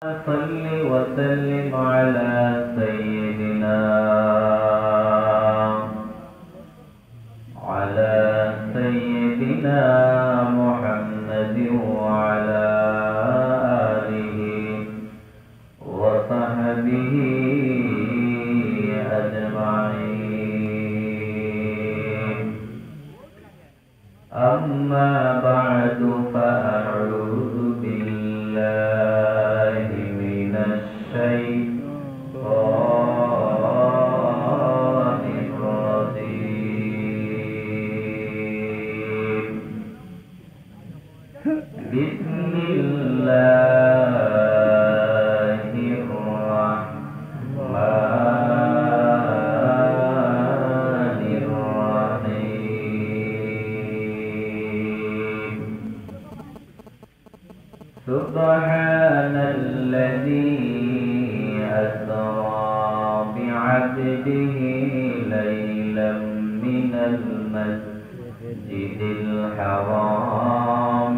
صل وسلم على سيدنا محمد وعلى آله وصحبه أجمعين. أما بعد فأعوذ بالله من الشيطان الرجيم. بسم الله الرحمن الرحيم. سبحان الذي أسرى بعبده ليلا من المسجد الحرام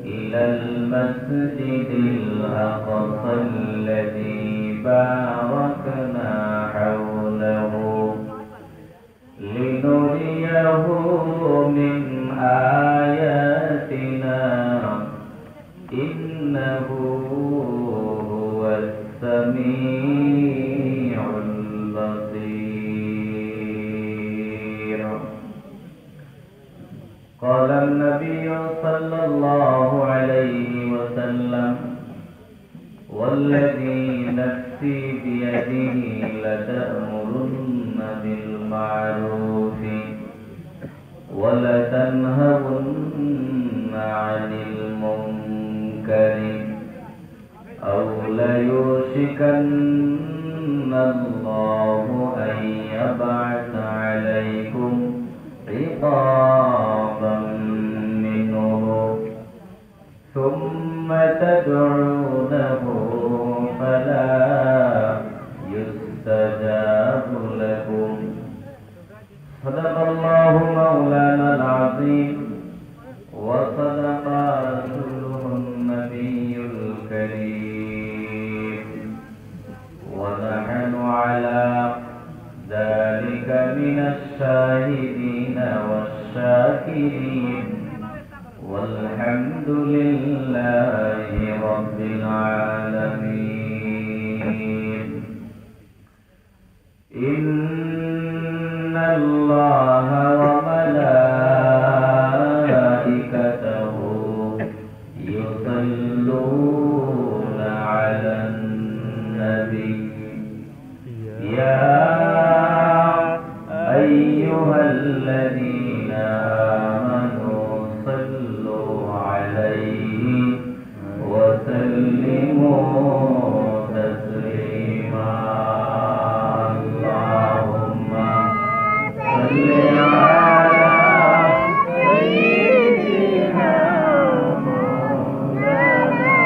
إلى المسجد الأقصى الذي باركنا حوله لنريه من آياتنا إنه هو السميع البصير. قال النبي صلى الله عليه وسلم: والذي نفسي بيده لتأمرن بالمعروف ولتنهون عن المنكر أو ليوشكن الله أن يبعث عليكم عقابا منه ثم تدعونه فلا يستجاب لكم. صدق الله مولانا العظيم وصدق رسوله النبي الكريم، ونحن على ذلك من الشاهدين والشاكرين، والحمد لله رب العالمين. إن الله وملائكته يصلون على النبي يا أيها الذين آمنوا صلوا عليه وسلموا تسليما. اللهم صل على سيدنا مولانا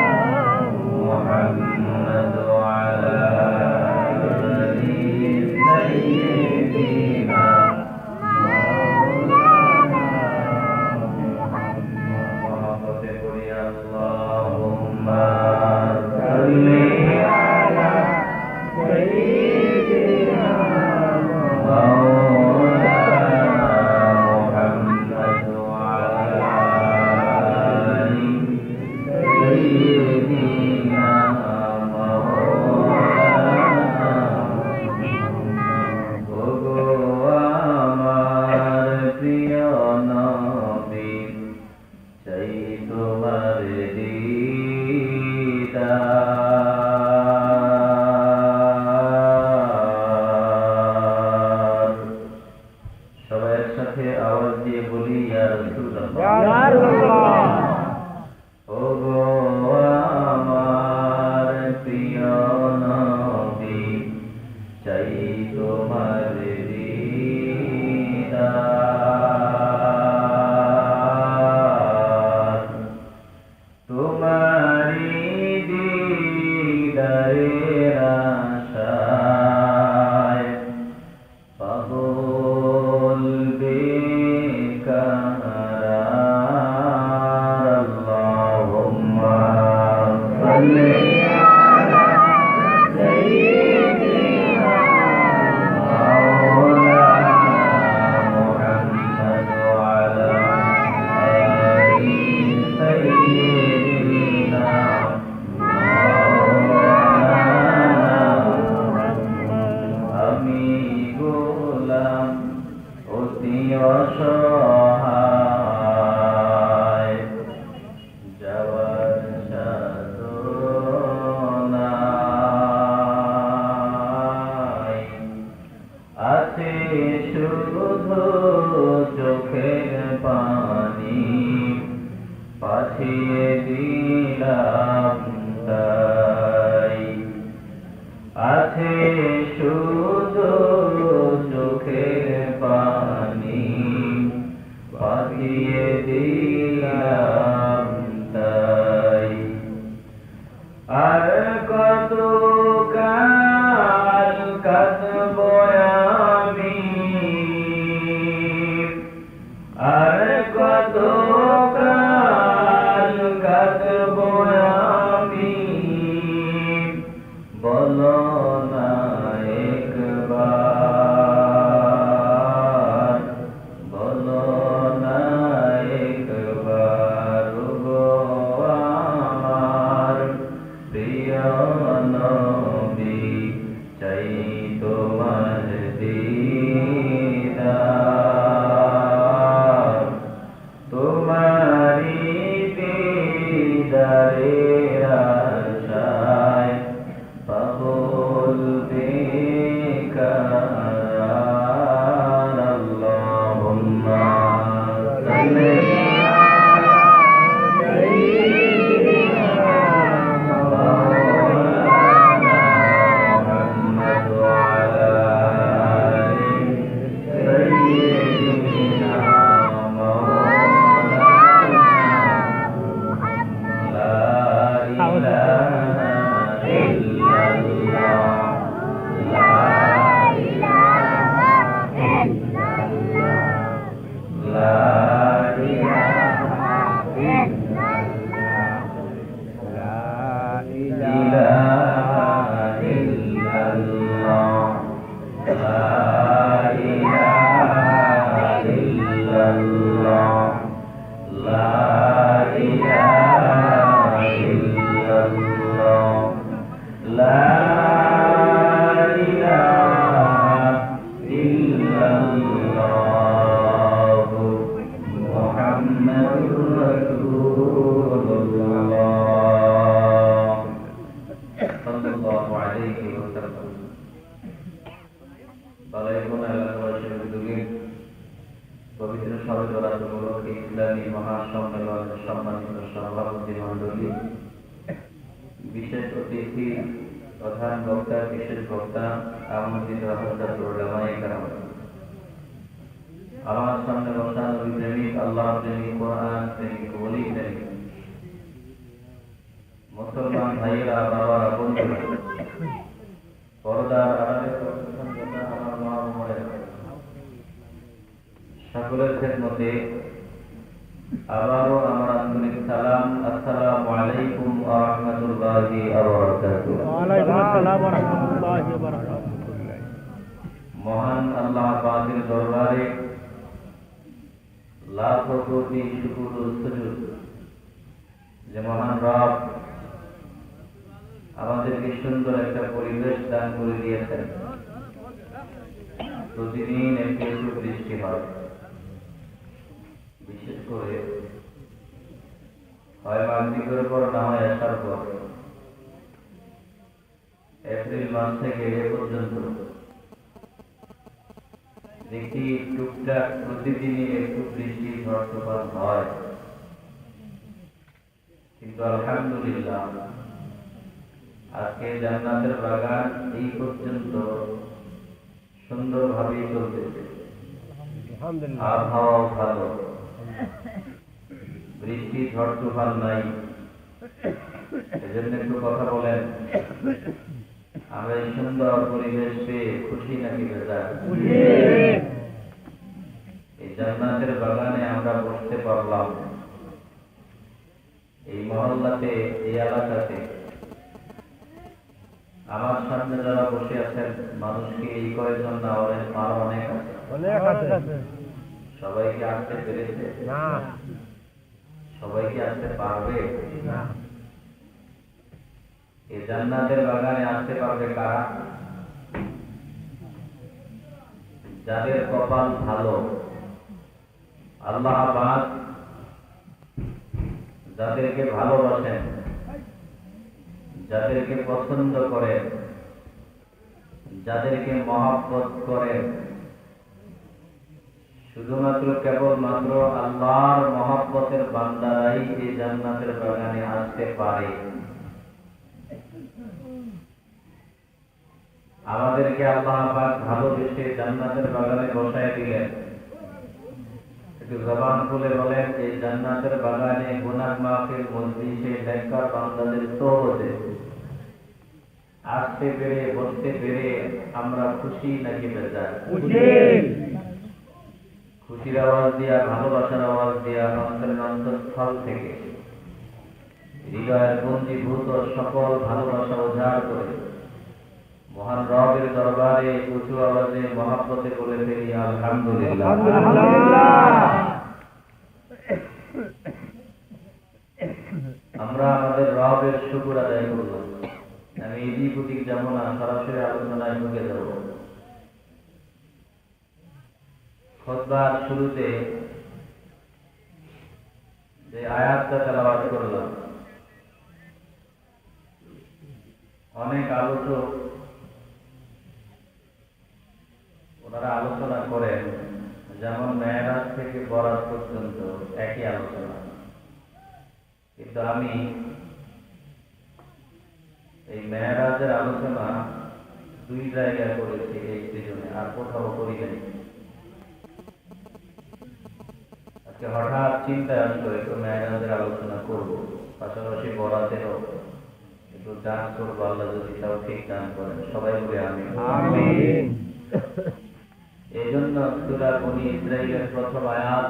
محمد وعلى آله সামনে যারা বসে আছেন মানুষ কি এই কয়েকজন না আরো অনেক আছে? অনেক আছে। সবাই কি আসতে পেরেছে? না। সবাই কি আসতে পারবে? না। এই জান্নাতের বাগানে আসতে পারবে কারা? যাদের কপাল ভালো, আল্লাহ পাক যাদেরকে ভালোবাসেন, যাদেরকে পছন্দ করেন, যাদেরকে মহব্বত করেন, শুধুমাত্র কেবলমাত্র আল্লাহর মহব্বতের বান্দারাই এই জান্নাতের বাগানে আসতে পারে। আমাদেরকে আল্লাহ পাক ভালোবেসে জান্নাতের বাগানে বসায় দিলেন। একটু জবান খুলে বলেন, এই জান্নাতের বাগানে গুনাহ মাফের মজলিসে নেককার বান্দাদের সোহবতে আসতে পেরে বসতে পেরে আমরা খুশি নাকি বেজার? খুশির আওয়াজ দিয়া, ভালোবাসার আওয়াজ দিয়া অন্তরের অন্তঃস্থল থেকে হৃদয়ের পঞ্জীভূত সকল ভালোবাসা উজাড় করে মহান রবের দরবারে উঁচু আওয়াজে মহব্বতে বলে ফেলি আলহামদুলিল্লাহ। আমরা আমাদের রবের শুকর আদায় করলাম। আমি এদিক ওদিক যাবো না, সরাসরি আলোচনায় ঢুকে যাব। খুতবার শুরুতে যে আয়াতটা তেলাওয়াত করলাম, অনেক আলোচক ওনারা আলোচনা করেন, যেমন মেরাজ থেকে বরাত পর্যন্ত একই আলোচনা, কিন্তু আমি এই মেরাজের আলোচনা দুই জায়গায় করেছি এই সিজনে, আর কোথাও করি নাই। আজকে হঠাৎ চিন্তায় আসলো একটু মেরাজের আলোচনা করব, পাশাপাশি বরাতেরও একটু দান করবো, আল্লাহ যদি তাও ঠিক দান করেন। সবাই বলে আমিন। এই জন্য সূরা বনী ইসরাঈলের প্রথম আয়াত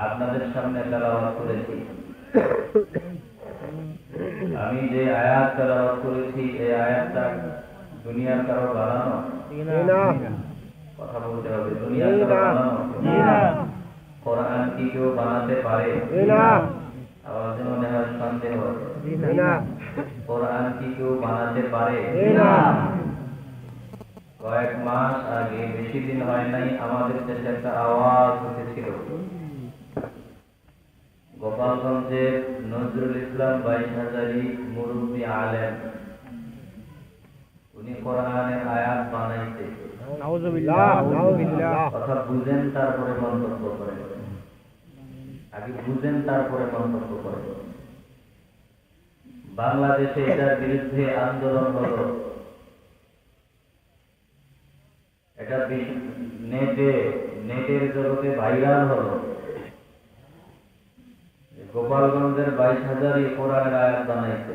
আপনাদের সামনে তেলাওয়াত করেছি। আমি যে আয়াত তেলাওয়াত করেছি এই আয়াতটা দুনিয়ার কারো বানানো? কথা বলতে হবে। দুনিয়ার কারো বানানো? কোরআন কি কেউ বানাতে পারে? আওয়াজে মনে হয় সন্দেহ। কোরআন কি কেউ বানাতে পারে? কয়েক মাস আগে, বেশি দিন হয় নাই, আমাদের দেশে একটা আওয়াজ উঠেছিল। গোপালগঞ্জের নজরুল ইসলাম 22,000 মুরব্বী আলেম, উনি কোরআনের আয়াত বানাইতে। কথা বুঝেন তারপরে মন্তব্য করেন, আগে বুঝেন তারপরে মন্তব্য করেন। বাংলাদেশে এটার বিরুদ্ধে আন্দোলন হলো, এটা নেটের জগতে ভাইরাল হলো। গোপালগঞ্জের 22,000 কোরআনের আয়াত বানাইছে।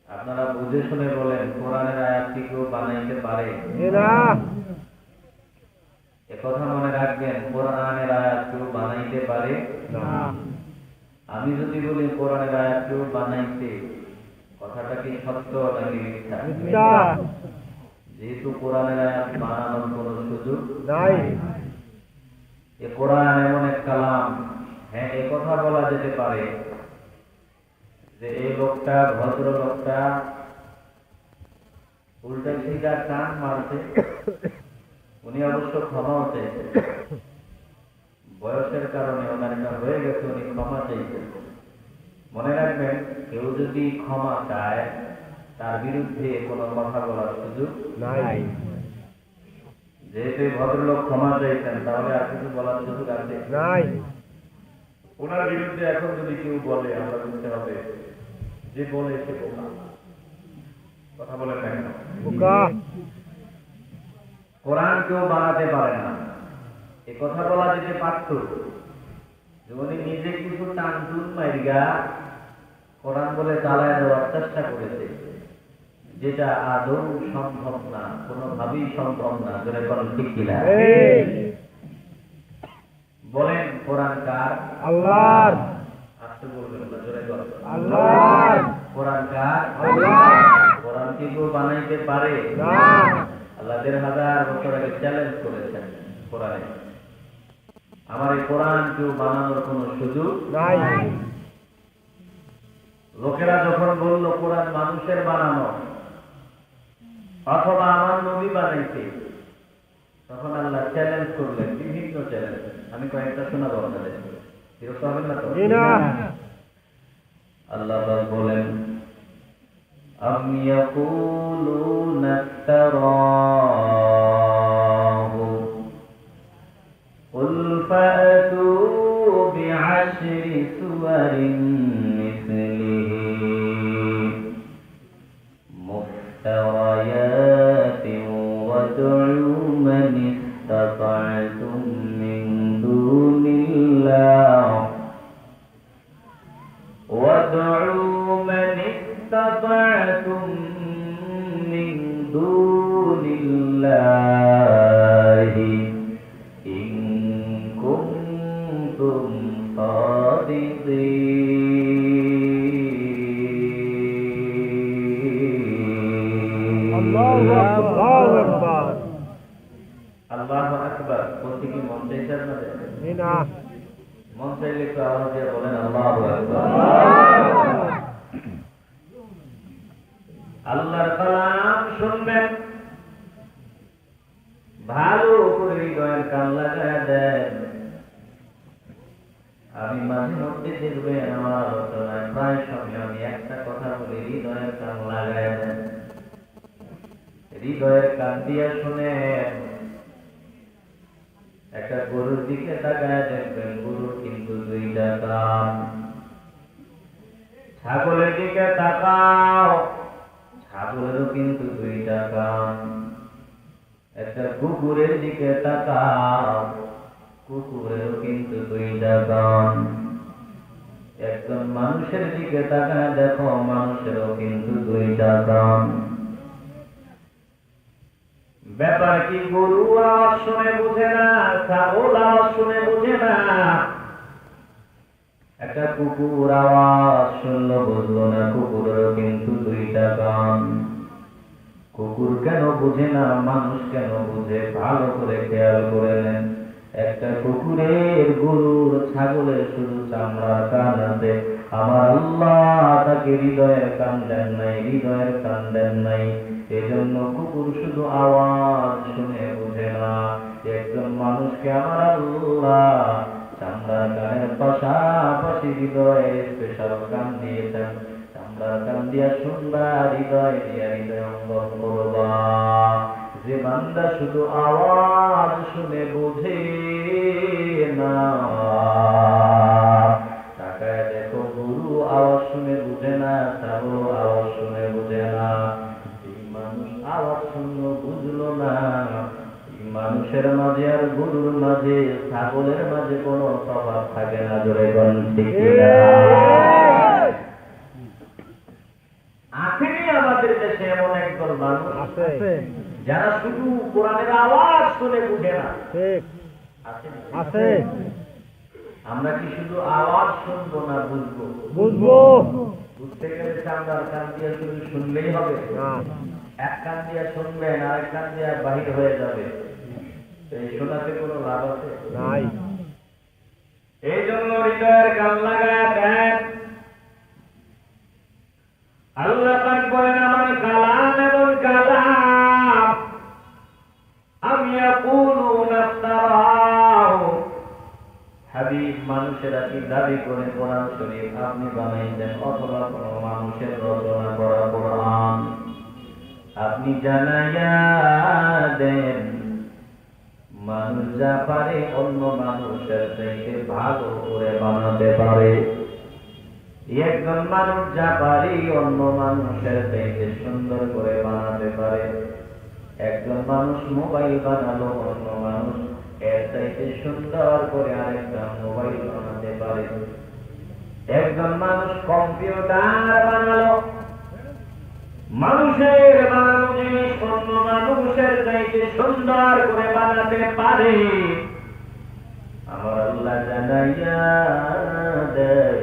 আপনারা বুঝে শুনে বলেন, কোরআনের আয়াত কি কেউ বানাইতে পারে? একথা মনে রাখবেন, কোরআনের আয়াত কেউ বানাইতে পারে না। আমি যদি বলি কোরআনের আয়াত কেউ বানাইছে, কথাটা কি সত্য নাকি মিথ্যা? যেহেতু কোরআনের আয়াত বানানোর কোন সুযোগ নাই। এ কোরআন এমন এক কালাম, হ্যাঁ এই কথা বলা যেতে পারে যে এই লোকটা, ভদ্র লোকটা উল্টা সিধা কান মারছে। উনি অবশ্য ক্ষমাও চাইছেন, বয়সের কারণে ওনার এটা হয়ে গেছে, উনি ক্ষমা চাইছেন। মনে রাখবেন, কেউ যদি ক্ষমা চায় তার বিরুদ্ধে কোনো কথা বলার সুযোগ নাই। যেহেতু ভদ্রলোক ক্ষমা চাইছেন, তাহলে আর কিছু বলার সুযোগ আছে নাই। ওনার বিরুদ্ধে এখন যদি কেউ বলে, আমরা বুঝতে হবে যে বলে সে বোকা। কথা বলে কেন? কোরআন কেউ বানাতে পারে না, এ কথা বলা যেতে পারত। উনি নিজে কিছু টানটুন মাইরা কোরআন বলে চালায় দেওয়ার চেষ্টা করেছে, যেটা আদৌ সম্ভব না, কোনোভাবেই সম্ভব না। জোরে বলেন ঠিক কিনা? বলেন, কোরআন কার? আল্লাহর। আসতে বলবেন না, জোরে বলেন আল্লাহর। কোরআন কার? আল্লাহর। পারে? না। আল্লাহ 1500 বছর আগে চ্যালেঞ্জ করেছেন কোরআনে, আমার এই কোরআন কেউ বানানোর কোন সুযোগ নাই। লোকেরা যখন বলল কোরআন মানুষের বানানো অথবা আমার নবী বানাইছে, তখন আল্লাহ চ্যালেঞ্জ করলেন, বিভিন্ন চ্যালেঞ্জ। আমি কয়েকটা শোনাবো আপনাদের, বিরক্ত হবেন না তো? না। আল্লাহ বলেন, আম ইয়াকুলুনা ইফতারাহু কুল ফাতু বিআশরি সুওয়ারিন মিসলিহি মুফতারায়াতিন ওয়াদউ মান ইসতাতা'তুম মিন দুনিল্লাহ وادعوا من استطعتم من دون الله إن كنتم صادقين الله أكبر الله أكبر বলতে কি মন চাইছে আপনাদের? না। মন চাইলে একটু আওয়াজ দিয়ে বলেন আল্লাহু আকবার। আল্লাহর কালাম শুনবেন, ভালো করে হৃদয়ের কান লাগায় দেন। আমি মাঝে মধ্যে দেখবেন আমার আলোচনায় প্রায় সময় আমি একটা কথা বলি, হৃদয়ের কান লাগায় দেন, হৃদয়ের কান দিয়ে শুনেন। একটা গরুর দিকে তাকায় দেখবেন গরুর কিন্তু দুইটা কান। ছাগলের দিকে তাকাও, ছাগলেরও কিন্তু দুইটা কান। একটা কুকুরের দিকে তাকাও, কুকুরেরও কিন্তু দুইটা কান। একজন মানুষের দিকে তাকায় দেখো, মানুষেরও কিন্তু দুইটা কান। ব্যাপার কি গরু আওয়াজ শুনে বুঝে না, ছাগল আওয়াজ শুনে বুঝে না, একটা কুকুর আওয়াজ শুনলো বুঝলো না, কুকুরেরও কিন্তু দুইটা কান। কুকুর কেন বুঝে না, মানুষ কেন বুঝে, ভালো করে খেয়াল করে নেন। একটা কুকুরের, গরুর, ছাগলের শুধু চামড়ার কান আছে, আমার আল্লাহ তাকে হৃদয়ের কান দেন নাই, হৃদয়ের কান দেন নাই। এজন্য কুকুর শুধু আওয়াজ শুনে বুঝে না। একজন মানুষকে আমার আল্লাহ চামড়ার কানের পাশাপাশি হৃদয়ের স্পেশাল কান দিয়েছেন। চামড়ার কান দিয়া শুনবা, হৃদয় দিয়া হৃদয় অঙ্গন করবা। যে বান্দা শুধু আওয়াজ শুনে বুঝে না, তাকায় দেখো গরু আওয়াজ শুনে বুঝে না, ছাগল আওয়াজ শুনে বুঝে না। এই মানুষ আওয়াজ শুনলো বুঝলো না, মানুষের মাঝে আর গরুর মাঝে, ছাগলের মাঝে কোনো তফাৎ থাকে না। জোরে কোন ঠিক না? আখেরি আমাদের দেশে এমন একদল মানুষ আছে যারা শুধু কোরআনের আওয়াজ শুনে বুঝে না। ঠিক আছে। আমরা কি শুধু আওয়াজ শুনবো না বুঝবো? বুঝবো। বুঝতে গেলে চামড়ার কান দিয়ে শুধু শুনলেই হবে না। এক কান দিয়ে শুনবেন, আরেক কান দিয়ে বাহির হয়ে যাবে, এই শোনাতে কোনো লাভ আছে? নাই। এই জন্য হৃদয়ের কান লাগায় দেন। আল্লাহ পাক বলেন, আমার কালাম এবং কালাম আমি ইয়াকুলুনা ইফতারাহু। হাবিব, মানুষেরা কি দাবি করে কোরআন শরীফ আপনি বানাইছেন অথবা কোনো মানুষের রচনা করা কোরআন? আপনি জানাইয়া দেন, মানুষ যা পারে অন্য মানুষের চাইতে ভালো করে বানাতে পারে। একজন মানুষ যা পারে অন্য মানুষের চাইতে সুন্দর করে বানাতে পারে। একজন মানুষ মোবাইল বানালো, অন্য মানুষ এর চাইতে সুন্দর করে আরেকটা মোবাইল বানাতে পারে। একজন মানুষ কম্পিউটার বানালো, মানুষের বানানো জিনিস অন্য মানুষের চাইতে সুন্দর করে বানাতে পারে। আমার আল্লাহ জানাইয়া দেয়,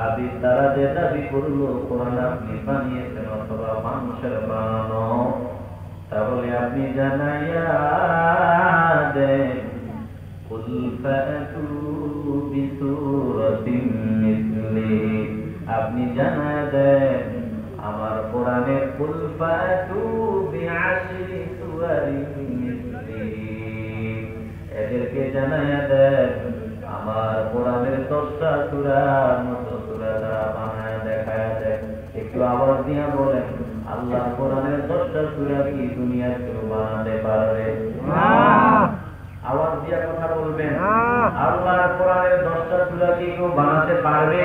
হাবিব তারা যে দাবি করলো কোরআন আপনি বানিয়েছেন অথবা মানুষের বানানো, তাহলে আপনি জানাইয়া দেন কুল ফাতু বিসূরাতিন মিসলিহি, আপনি জানাইয়া দেন আমার কোরআনের কুল ফাতু বিআশরি সুওয়ারিন মিসলিহি, এদেরকে জানাইয়া দেন আমার কোরআনের 10টা সূরার মতো সূরা তারা বানায় দেখায় দেন। একটু আওয়াজ দিয়ে বলেন, আল্লাহ কোরআনের 10টা সূরা কি দুনিয়ার কেউ বানাতে পারবে? আওয়াজ দিয়ে কথা বলবেন, আল্লাহর কোরআনের 10টা সূরা কি কেউ বানাতে পারবে?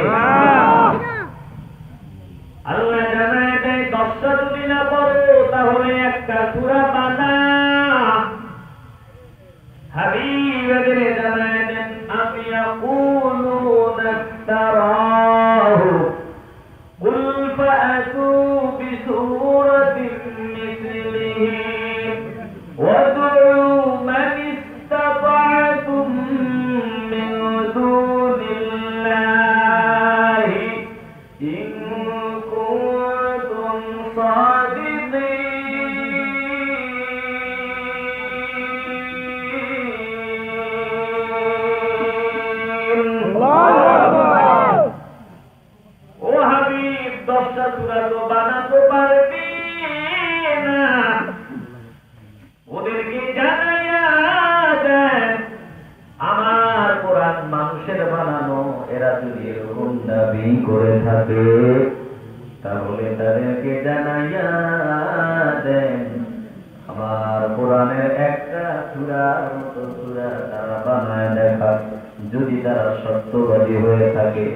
আল্লাহ জানায় দেয় 10টা যদি না পারো তাহলে একটা সূরা বানা। হাবিব এদের জানায় দেন আমি ইয়াকুলুনা ইফতারাহু কুল ফাতু বিসূরাতিন মিসলিহি ওয়াদউ মান ইসতাতা'তুম মিন দুনিল্লাহি ইন কুনতুম সাদিকিন। ও হাবিব 10টা সূরা তো বানাতে পারবি না, ওদেরকে জানাইয়া দেন আমার কোরআন মানুষের বানানো। এরা যদি এরকম দাবি করে থাকে তাহলে তাদেরকে জানাইয়া দেন আমার কোরআনের একটা সূরার মতো সূরা তারা বানায় দেখা। যদি তারা সত্যবাদী হয়ে থাকে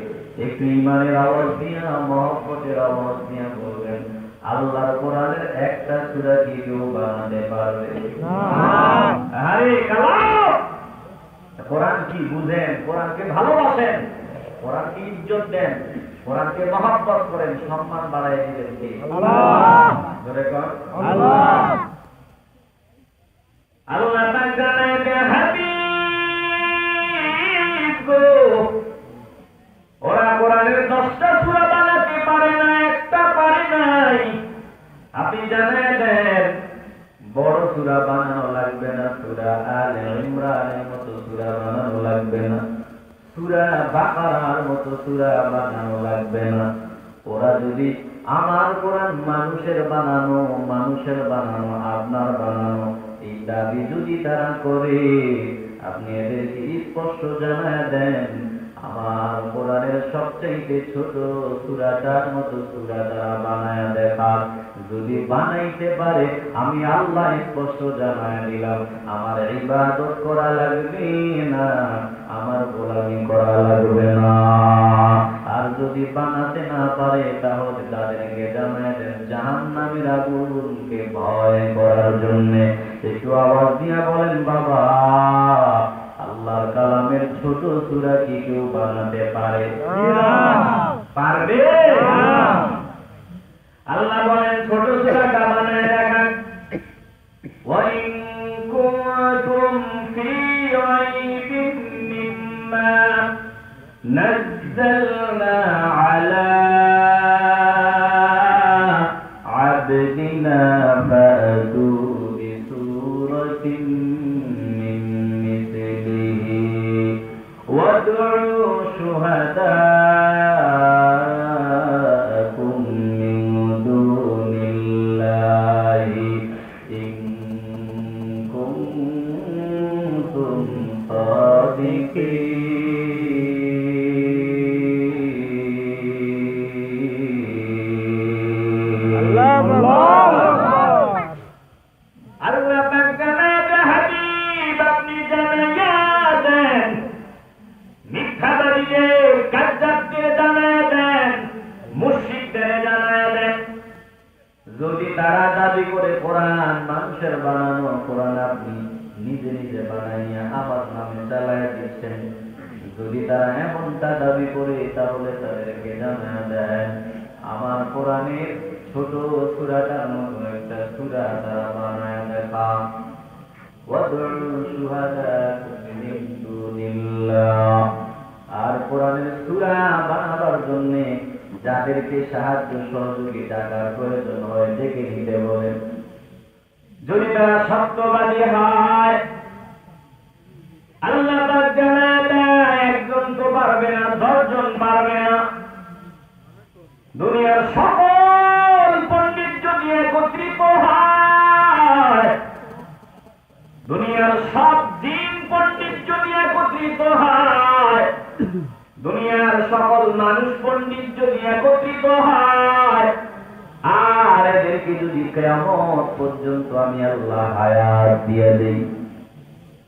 একটু ঈমানের আওয়াজ দিয়া মহব্বতের আওয়াজ দিয়া বলবেন, আল্লাহর কোরআনের একটা সূরা কি কেউ বানাতে পারবে? আরে কালাম, কোরআন কি বুঝেন? কোরআনকে ভালোবাসেন, কোরআনকে ইজ্জত দেন, কোরআনকে মহব্বত করেন, সম্মান বাড়াই দিবেন কে? আল্লাহ। জোরে কর আল্লাহ। আল্লাহ পাক জানায় যে হাবিব গো, ওরা কোরআনের 10টা সূরা বানাতে পারে না, একটা পারে নাই। আপনি জানেন বড় সূরা বানানো লাগবে না, সূরা আলে ইমরানের মতো সূরা বানানো লাগবে না, সূরা বাকারার মতো সূরা বানানো লাগবে না। ওরা যদি আমার কোরআন মানুষের বানানো আপনার বানানো এই দাবি যদি তারা করে, আপনি এদেরকে স্পষ্ট জানায় দেন আমার কোরআনের সবচেয়ে ছোট সূরাটার মতো সূরা তারা বানায় দেখা। যদি বানাইতে পারে আমি আল্লাহ স্পষ্ট জানায় দিলাম আমার ইবাদত করা লাগবে না, আমার গোলামি করা লাগবে না। আর যদি বানাতে না পারে তাহলে তাদেরকে জানায় দেন জাহান্নামের আগুনকে ভয় করার জন্য। একটু আওয়াজ দিয়া বলেন বাবা, আল্লাহর কালামের ছোট সূরা কি কেউ বানাতে পারে? পারবে? আল্লাহ বলেন ছোট সূরাটা বানায় দেখান। ওয়া ইন কুনতুম ফি রাইবিন মিম্মা নাযালনা আলা আবদিনা ফাতু বিসূরাতিন মিন মিসলিহি ওয়াদউ শুহাদাকুম মিন দুনিল্লাহি ইন কুনতুম সাদিকিন। আল্লাহ পাক জানায় যে হাবিব আপনি জানাইয়া দেন মিথ্যাবাদীদের, কায্যাবদের জানায় দেন, মুশরিকদের জানায় দেন যদি তারা দাবি করে কোরআন মানুষের বানানো, কোরআন আপনি নিজে নিজে বানাইয়া আমার নামে চালায় দিচ্ছেন, যদি তারা এমনটা দাবি করে তাহলে তাদেরকে জানায় দেন আমার কোরআনের ছোট সূরাটার মতো একটা সূরা তারা বানায় দেখা। ওয়াদউ শুহাদাকুম মিন দুনিল্লাহ, আর কোরআনের সূরা বানাবার জন্য যাদেরকে সাহায্য সহযোগী টাকার প্রয়োজন হয় ডেকে নিতে বলেন। যদি তারা সত্যবাদী হয়, আল্লাহ পাক জানায় দেয়, একজন তো পারবে না, 10 জন পারবে না। দুনিয়ার সকল পণ্ডিত যদি একত্রিত হয়, দুনিয়ার সব দিন পণ্ডিত যদি একত্রিত হয়, দুনিয়ার সকল মানুষ পণ্ডিত যদি একত্রিত হয়, আর এদেরকে যদি কিয়ামত পর্যন্ত আমি আল্লাহ হায়াত দিয়ে দেই,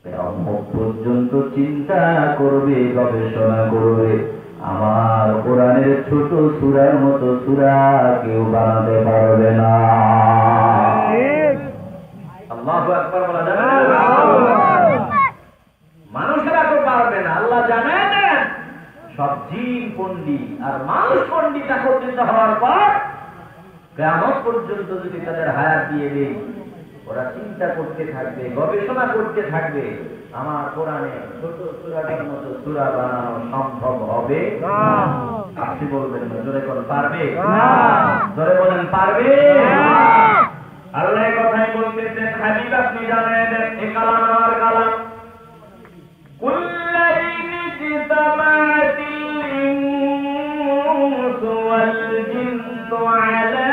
কিয়ামত পর্যন্ত চিন্তা করবে, গবেষণা করবে, আমার কোরআনের ছোট সূরার মতো সূরা কেউ বানাতে পারবে না। আল্লাহু আকবার বলা যাবে না? মানুষেরা তো পারবে না, আল্লাহ জানেন। সব জিন পণ্ডিত আর মানুষ পণ্ডিত একত্রিত হওয়ার পর কিয়ামত পর্যন্ত যদি তাদের হায়াত দিয়ে দেই, ওরা চিন্তা করতে থাকবে, গবেষণা করতে থাকবে, আমার কোরআনে ছোট সূরাটার মতো সূরা বানানো সম্ভব হবে না। আপনি বলবেন না, জোরে কোন পারবে না? জোরে বলেন পারবে না। আল্লাহ কথাই বলতেছেন, হাবিব আপনি জানেন এই কালাম আমার কালাম। কুল্লাইনি জিতামাতিল ইনসু ওয়াল জিন্নু আলা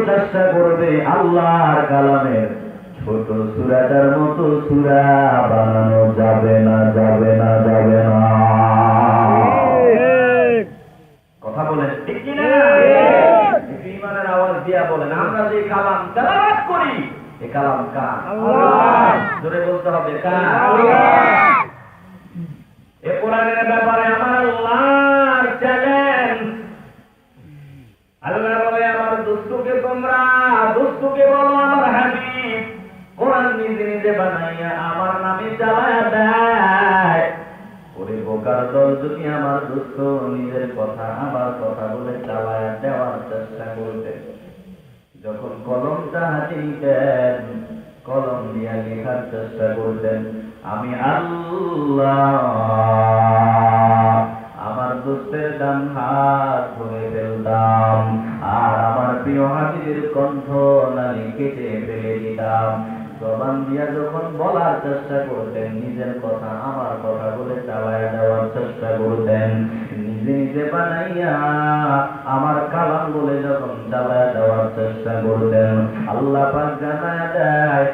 চেষ্টা করবে আল্লাহর কালামের ছোট সূরাটার মতো সূরা বানানো যাবে না, যাবে না, যাবে না। কথা বলেন ঠিক কি না? একটু ঈমানের আওয়াজ দিয়া বলেন, আমরা যে কালাম তেলাওয়াত করি এই কালাম কার? আল্লাহ। জোরে বলতে হবে কার? আল্লাহ। এই কোরআনের ব্যাপারে আমার আল্লাহর চ্যালেঞ্জ। আল্লাহ বলে, আমার দোস্তকে তোমরা, দোস্তকে বলো আমার হাবিব কোরআন নিজে নিজে বানাইয়া আমার নামে চালায়া দেয়। ওরে বোকার দল, যদি আমার দোস্ত নিজের কথা আমার কথা বলে চালায়া দেওয়ার চেষ্টা করতেন, যখন কলমটা হাতে নিতেন, কলম দিয়া লেখার চেষ্টা করতেন, আমি আল্লাহ আমার দোস্তের ডান হাত ধরে ফেলতাম, আর আমার প্রিয় হাবিবের কণ্ঠ নালি কেটে ফেলে দিতাম। জবান দিয়া যখন বলার চেষ্টা করতেন, নিজের কথা আমার কথা বলে চালায়া দেওয়ার চেষ্টা করতেন, নিজে নিজে বানাইয়া আমার কালাম বলে যখন চালায়া দেওয়ার চেষ্টা করতেন, আল্লাহ পাক জানায়া দেয়,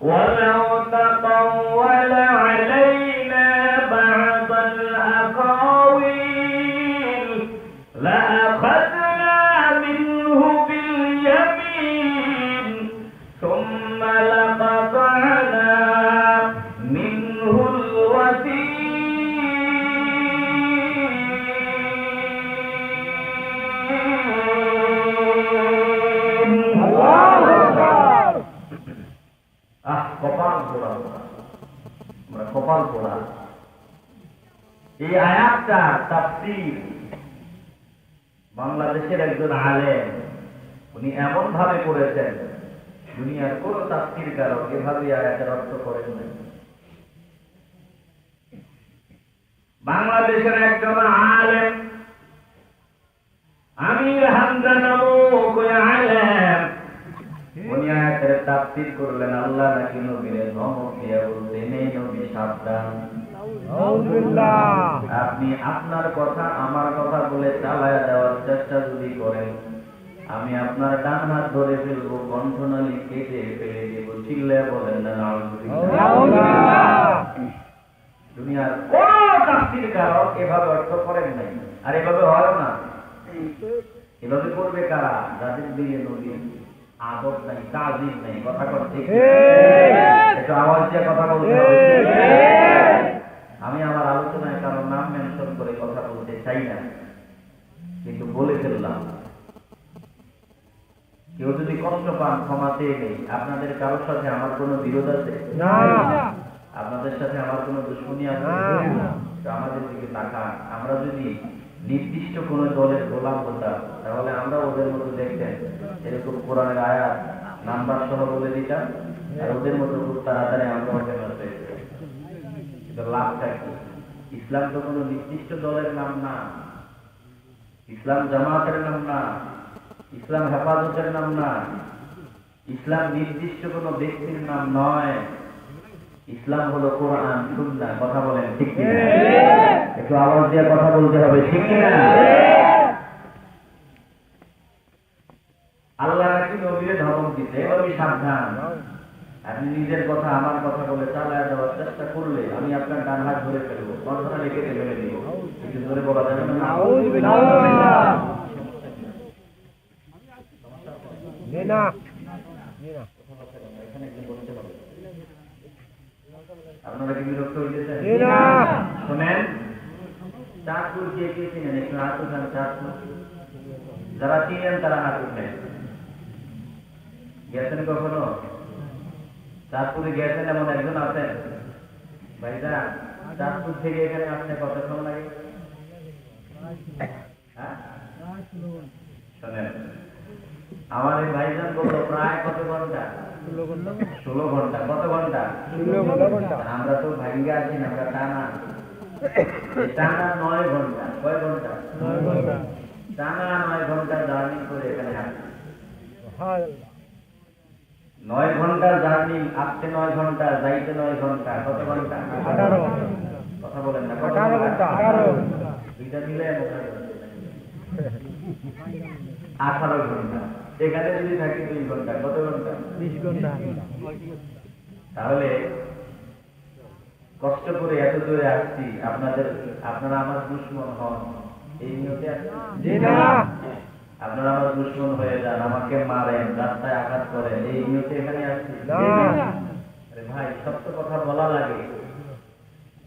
ওয়ালাউ তাকাওয়ালা আলাইনা বা'দাল আকাওয়িল লাআখাযনা মিনহু বিল ইয়ামিন সুম্মা লাকাতা'না মিনহুল ওয়াতিন। কপাল পোড়া, আমরা কপাল পোড়া। এই আয়াতটার তাফসীর বাংলাদেশের একজন আলেম উনি এমন ভাবে করেছেন, দুনিয়ার কোন তাফসীরকারক এভাবে আয়াতের অর্থ করেন না। বাংলাদেশের একজন আলেম আমির হামজা নামক ওই আলেম উনি আয়াতের তাফসীর করলেন, আল্লাহ নাকি নবীর ধমক দিয়া বলতেন, এই নবী সাবধান, আপনি আপনার কথা আমার কথা বলে চালায়া দেওয়ার চেষ্টা যদি করেন, আমি আপনার ডান হাত ধরে ফেলবো, কণ্ঠনালী কেটে ফেলে দেব। চিল্লায়া বলেন না নাউযুবিল্লাহ। দুনিয়ার কোন তাফসীর কারণ এভাবে অর্থ করেন নাই, আর এভাবে হয় না। এভাবে করবে কারা? যাদের দিলে নবীর আদব নাই, তাজিম নাই। কথা করতে একটু আওয়াজ দিয়ে কথা বলতে হবে। আমি আমার আলোচনায় কারো নাম মেনশন করে কথা বলতে চাই না, কিন্তু বলে ফেললাম। কেউ যদি কষ্ট পান ক্ষমা চেয়ে নেই। আপনাদের কারোর সাথে আমার কোনো বিরোধ আছে? না। আপনাদের সাথে আমার কোনো দুশ্মনী আছে? তো আমাদের দিকে তাকান। আমরা যদি নির্দিষ্ট কোনো দলের গোলাম হতাম, তাহলে আমরা ওদের মতো দেখতেন এরকম কোরআনের আয়াত নাম্বার সহ বলে দিতাম, আর ওদের মতো খুব তাড়াতাড়ি আমরা ওদের মতো কিন্তু লাভটা কি? ইসলাম তো কোনো নির্দিষ্ট দলের নাম না, ইসলাম জামাতের নাম না, ইসলাম হেফাজতের নাম না, ইসলাম নির্দিষ্ট কোনো ব্যক্তির নাম নয়। ইসলাম হলো কোরআন সুন্নাহ। কথা বলেন ঠিক কিনা? একটু আওয়াজ দিয়ে কথা বলতে হবে, ঠিক কিনা? আল্লাহ নাকি নবীরে ধমক দিতে, এভাবে সাবধান। আপনি নিজের কথা আমার কথা বলে চালায় দেওয়ার চেষ্টা করলে আমি আপনার ডান হাত ধরে ফেলবো, কথা রেখে ফেলে দিব। একটু ধরে বলা যাবে না? আপনারা কি বিরক্ত হইতেছেন? শোনেন, চাঁদপুর কে কে চিনেন? একটু হাত উঠান। চাঁদপুর যারা চিনেন তারা হাত উঠেন। গেছেন কখনো? চাঁদপুরে গেছেন এমন একজন আছেন? ভাইজান, চাঁদপুর থেকে এখানে আসতে কতক্ষণ লাগে? শোনেন, আমার এই ভাইজান বললো প্রায় কত ঘন্টা? 16 ঘন্টা। কত ঘন্টা? 16 ঘন্টা। আমরা তো ভাঙ্গা আছি না, আমরা টানা টানা 9 ঘন্টা। কয় ঘন্টা? 9 ঘন্টা। টানা 9 ঘন্টা জার্নি করে এখানে আসছি। 9 ঘন্টার জার্নি, আসতে 9 ঘন্টা, যাইতে 9 ঘন্টা। কত ঘন্টা? 18। কথা বলেন না। 18 ঘন্টা। 18 দুইটা মিলে 18 ঘন্টা। এখানে যদি থাকি 2 ঘন্টা। কত ঘন্টা? 20 ঘন্টা। তাহলে কষ্ট করে এত দূরে আসছি, আপনারা আমার দুশ্মন হন এই নিয়তে আসছি? জি না। আপনারা আমার দুশ্মন হয়ে যান, আমাকে মারেন, রাস্তায় আঘাত করেন এই নিয়তে এখানে আসছি? আরে ভাই, সত্য কথা বলা লাগে।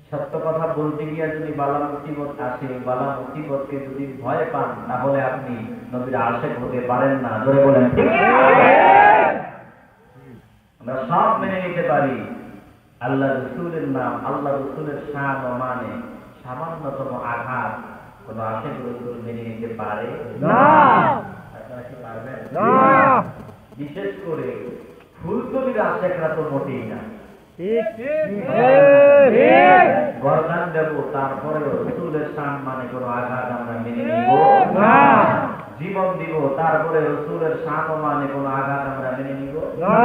সত্য কথা বলতে গিয়ে যদি বালা মুসিবত আসে, বালা মুসিবতকে যদি ভয় পান, তাহলে আপনি নবীর আশিক হতে পারেন না। জোরে বলেন ঠিক? আমরা সব মেনে নিতে পারি, আল্লাহ রসুলের নাম, আল্লাহ রসুলের শান ও মানে সামান্যতম আঘাত কোন আশিক রসুল মেনে নিতে পারে না। আপনারা কি পারবেন? না। বিশেষ করে ফুলতলির আশিকরা তো মোটেই না। ঠিক। গর্দান দেব, তারপরেও রসুলের শান মানে কোনো আঘাত আমরা মেনে নিব না। জীবন দিব, তারপরে রসুলের শান ও মানে কোনো আঘাত আমরা মেনে নিব না।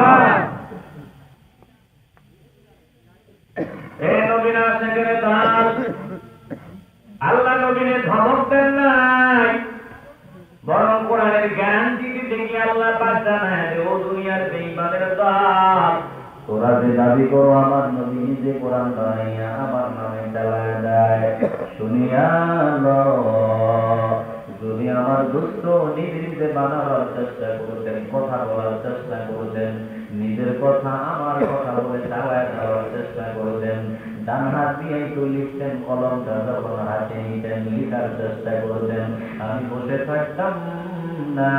এ নবীর আশিকের দল, আল্লাহ নবীরে ধমক দেন নাই, বরং কোরআনের গ্যারান্টি দিতে গিয়ে আল্লাহ পাক জানায়, ও দুনিয়ার বেঈমানের দল, তোরা যে দাবি করো আমার নবী নিজে কোরআন বানাইয়া আমার নামে চালায় দেয়, শুনিয়া লও, যদি আমার দুষ্ট নিজে নিজে বানাবার চেষ্টা করতেন, কথা বলার চেষ্টা করতেন, নিজের কথা আমার কথা বলে চালায় দেওয়ার চেষ্টা করতেন, ডান হাত দিয়েই তো লিখতেন, কলমটা যখন হাতে নিতেন লিখার চেষ্টা করতেন, আমি বসে থাকতাম না।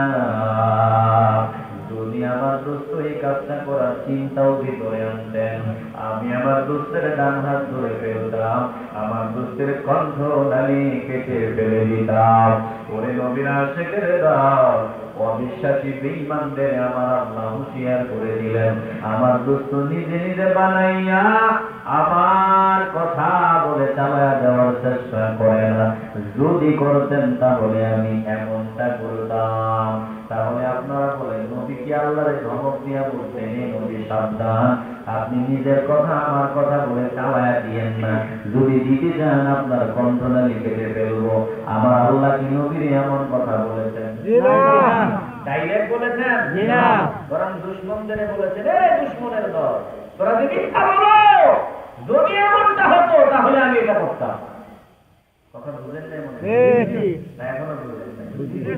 যদি আমার দোস্ত এই কাজটা করার চিন্তাও ভিতরে আনতেন, আমি আমার দোস্তের ডান হাত ধরে ফেলতাম, আমার দোস্তের কণ্ঠ নালী কেটে ফেলে দিতাম। ওরে নবীর আশিকের দল, অবিশ্বাসী বেঈমানদের আমার আল্লাহ হুঁশিয়ার করে দিলেন, আমার দোস্ত নিজে নিজে বানাইয়া আমার কথা বলে চালায়া দেওয়ার চেষ্টা করে না। যদি করতেন তাহলে আমি এমনটা করতাম। তাহলে আপনারা বলেন, নবী কি আল্লাহরে ধমক দিয়া বলতেন, এই নবী সাবধান, আপনি নিজের কথা আমার কথা বলে চালায়া দিয়েন না, যদি দিতে যান আপনার কণ্ঠনালী কেটে ফেলবো। আমার আল্লাহ কি নবীর এমন কথা বলেছেন? ডাইরেক্ট বলেছেন? বরং দুশ্মনদের বলেছেন, এ দুশ্মনের দল, তোরা যদি মিথ্যা বলো, যদি এমনটা হতো তাহলে আমি এটা করতাম। কথা বুঝেন নাই মনে হয়? ঠিক না এখনো বুঝেন নাই?